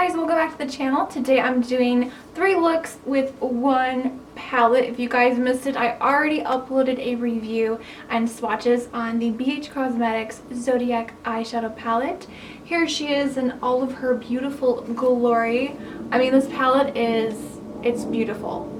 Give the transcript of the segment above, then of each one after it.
guys, welcome back to the channel. Today I'm doing 3 looks with one palette. If you guys missed it, I already uploaded a review and swatches on the BH Cosmetics Zodiac eyeshadow palette. Here she is in all of her beautiful glory. I mean, this palette it's beautiful.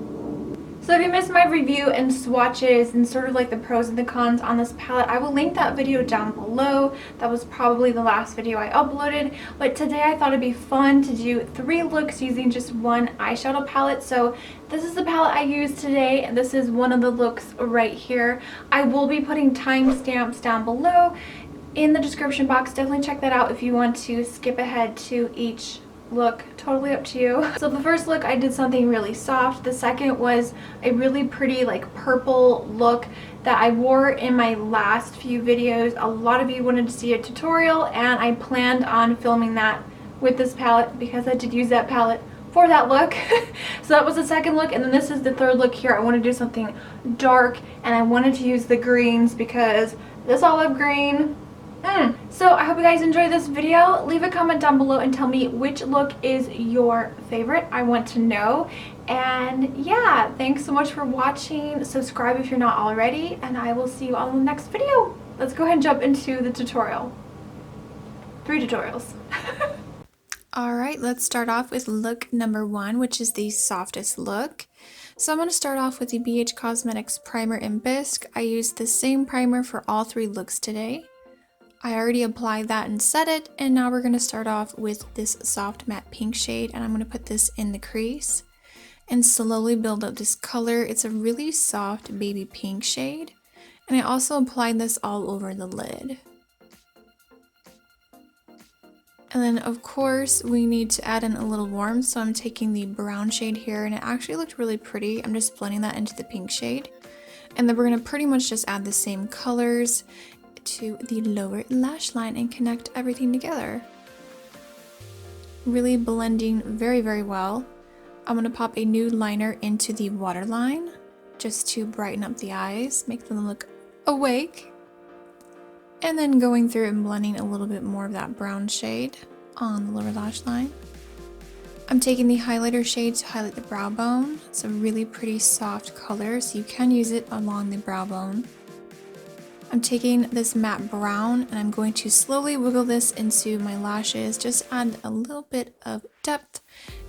So if you missed my review and swatches and sort of like the pros and the cons on this palette, I will link that video down below. That was probably the last video I uploaded, but today I thought it'd be fun to do 3 looks using just one eyeshadow palette. So this is the palette I used today, and this is one of the looks right here. I will be putting timestamps down below in the description box. Definitely check that out if you want to skip ahead to each look. Totally up to you. So the first look I did something really soft. The second was a really pretty like purple look that I wore in my last few videos. A lot of you wanted to see a tutorial, and I planned on filming that with this palette because I did use that palette for that look. So that was the second look, and then this is the third look here. I want to do something dark, and I wanted to use the greens because this olive green. So I hope you guys enjoyed this video. Leave a comment down below and tell me which look is your favorite. I want to know. And yeah, thanks so much for watching. Subscribe if you're not already, and I will see you on the next video. Let's go ahead and jump into the tutorial. 3 tutorials. Alright, let's start off with look number 1, which is the softest look. So I'm going to start off with the BH Cosmetics Primer in Bisque. I used the same primer for all 3 looks today. I already applied that and set it, and now we're going to start off with this soft matte pink shade, and I'm going to put this in the crease and slowly build up this color. It's a really soft baby pink shade, and I also applied this all over the lid. And then of course we need to add in a little warmth, so I'm taking the brown shade here, and it actually looked really pretty. I'm just blending that into the pink shade, and then we're going to pretty much just add the same colors to the lower lash line and connect everything together. Really blending very, very well. I'm going to pop a nude liner into the waterline just to brighten up the eyes, make them look awake. And then going through and blending a little bit more of that brown shade on the lower lash line. I'm taking the highlighter shade to highlight the brow bone. It's a really pretty soft color, so you can use it along the brow bone. I'm taking this matte brown, and I'm going to slowly wiggle this into my lashes, just add a little bit of depth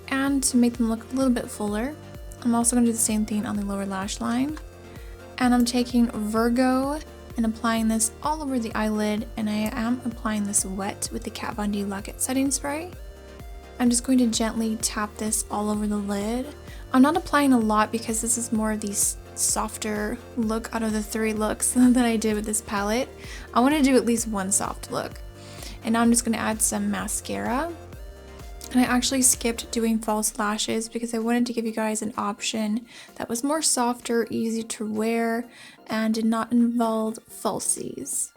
and to make them look a little bit fuller. I'm also going to do the same thing on the lower lash line. And I'm taking Virgo and applying this all over the eyelid, and I am applying this wet with the Kat Von D Lock It Setting Spray. I'm just going to gently tap this all over the lid. I'm not applying a lot because this is more of these softer look out of the 3 looks that I did with this palette. I want to do at least one soft look. And now I'm just going to add some mascara. And I actually skipped doing false lashes because I wanted to give you guys an option that was more softer, easy to wear, and did not involve falsies.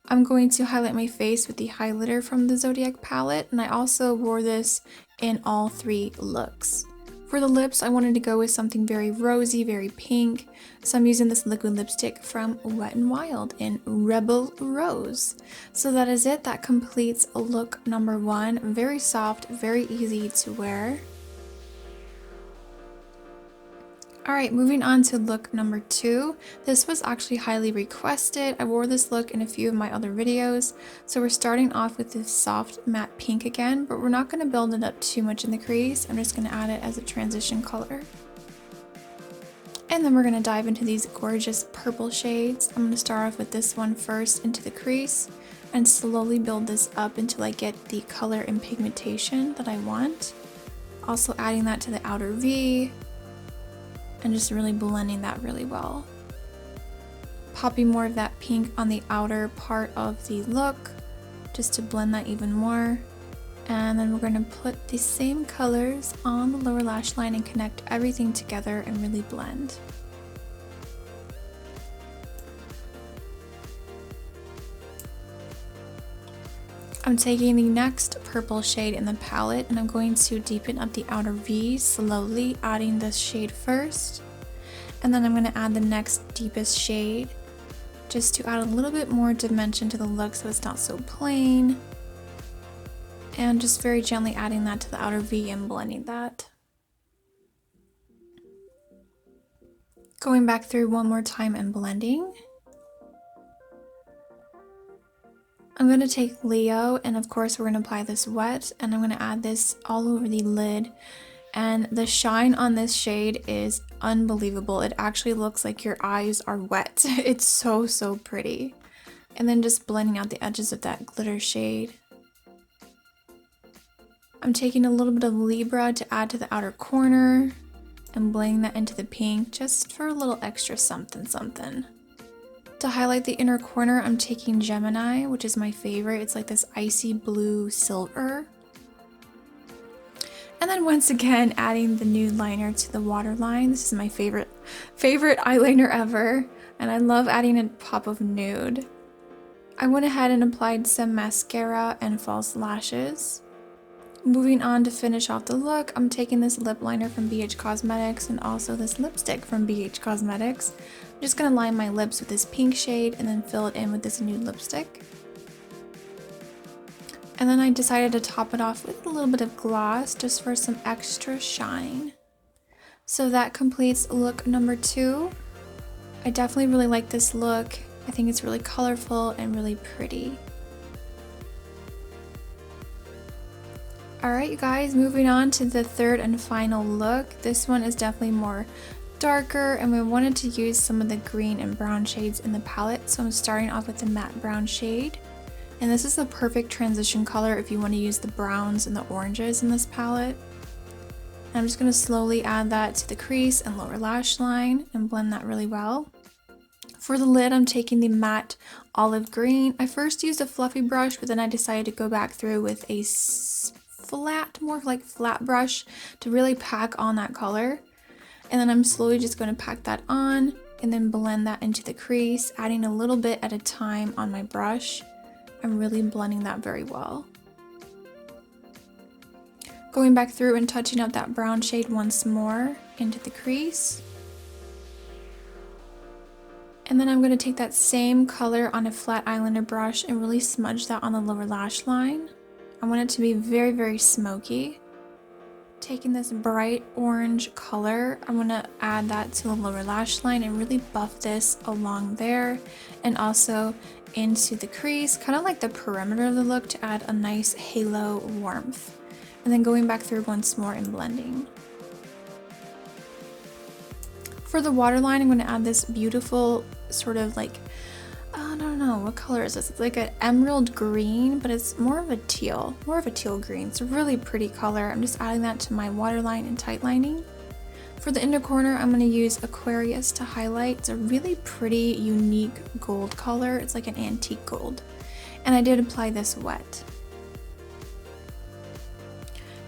I'm going to highlight my face with the highlighter from the Zodiac palette, and I also wore this in all 3 looks. For the lips, I wanted to go with something very rosy, very pink, so I'm using this liquid lipstick from Wet n Wild in Rebel Rose. So that is it. That completes look number 1. Very soft, very easy to wear. Alright, moving on to look number 2. This was actually highly requested. I wore this look in a few of my other videos. So we're starting off with this soft matte pink again, but we're not going to build it up too much in the crease. I'm just going to add it as a transition color. And then we're going to dive into these gorgeous purple shades. I'm going to start off with this one first into the crease and slowly build this up until I get the color and pigmentation that I want. Also adding that to the outer V. And just really blending that really well. Popping more of that pink on the outer part of the look, just to blend that even more. And then we're going to put the same colors on the lower lash line and connect everything together and really blend. I'm taking the next purple shade in the palette, and I'm going to deepen up the outer V slowly, adding this shade first. And then I'm going to add the next deepest shade just to add a little bit more dimension to the look so it's not so plain. And just very gently adding that to the outer V and blending that. Going back through one more time and blending. I'm going to take Leo, and of course we're going to apply this wet, and I'm going to add this all over the lid. And the shine on this shade is unbelievable. It actually looks like your eyes are wet. It's so, so pretty. And then just blending out the edges of that glitter shade. I'm taking a little bit of Libra to add to the outer corner and blending that into the pink just for a little extra something something. To highlight the inner corner, I'm taking Gemini, which is my favorite. It's like this icy blue silver. And then once again, adding the nude liner to the waterline. This is my favorite eyeliner ever. And I love adding a pop of nude. I went ahead and applied some mascara and false lashes. Moving on to finish off the look, I'm taking this lip liner from BH Cosmetics and also this lipstick from BH Cosmetics. I'm just going to line my lips with this pink shade and then fill it in with this nude lipstick. And then I decided to top it off with a little bit of gloss just for some extra shine. So that completes look number 2. I definitely really like this look. I think it's really colorful and really pretty. Alright you guys, moving on to the third and final look. This one is definitely more darker, and we wanted to use some of the green and brown shades in the palette. So I'm starting off with the matte brown shade. And this is the perfect transition color if you want to use the browns and the oranges in this palette. And I'm just going to slowly add that to the crease and lower lash line and blend that really well. For the lid, I'm taking the matte olive green. I first used a fluffy brush, but then I decided to go back through with a more like flat brush to really pack on that color. And then I'm slowly just going to pack that on and then blend that into the crease, adding a little bit at a time on my brush. I'm really blending that very well. Going back through and touching up that brown shade once more into the crease. And then I'm going to take that same color on a flat eyeliner brush and really smudge that on the lower lash line. I want it to be very, very smoky. Taking this bright orange color, I'm going to add that to the lower lash line and really buff this along there and also into the crease, kind of like the perimeter of the look to add a nice halo warmth. And then going back through once more and blending. For the waterline, I'm going to add this beautiful sort of like, I don't know, what color is this? It's like an emerald green, but it's more of a teal green. It's a really pretty color. I'm just adding that to my waterline and tight lining. For the inner corner, I'm going to use Aquarius to highlight. It's a really pretty, unique gold color. It's like an antique gold. And I did apply this wet.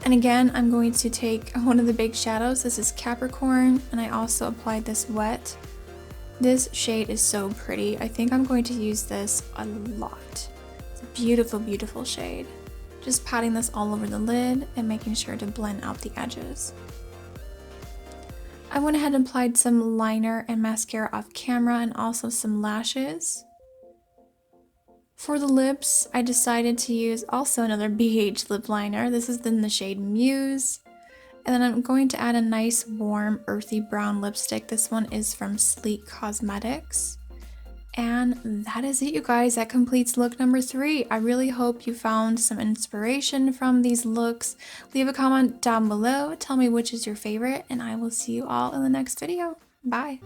And again, I'm going to take one of the big shadows. This is Capricorn, and I also applied this wet. This shade is so pretty. I think I'm going to use this a lot. It's a beautiful, beautiful shade. Just patting this all over the lid and making sure to blend out the edges. I went ahead and applied some liner and mascara off camera and also some lashes. For the lips, I decided to use also another BH lip liner. This is in the shade Muse. And then I'm going to add a nice warm earthy brown lipstick. This one is from Sleek Cosmetics. And that is it, you guys. That completes look number 3. I really hope you found some inspiration from these looks. Leave a comment down below. Tell me which is your favorite, and I will see you all in the next video. Bye.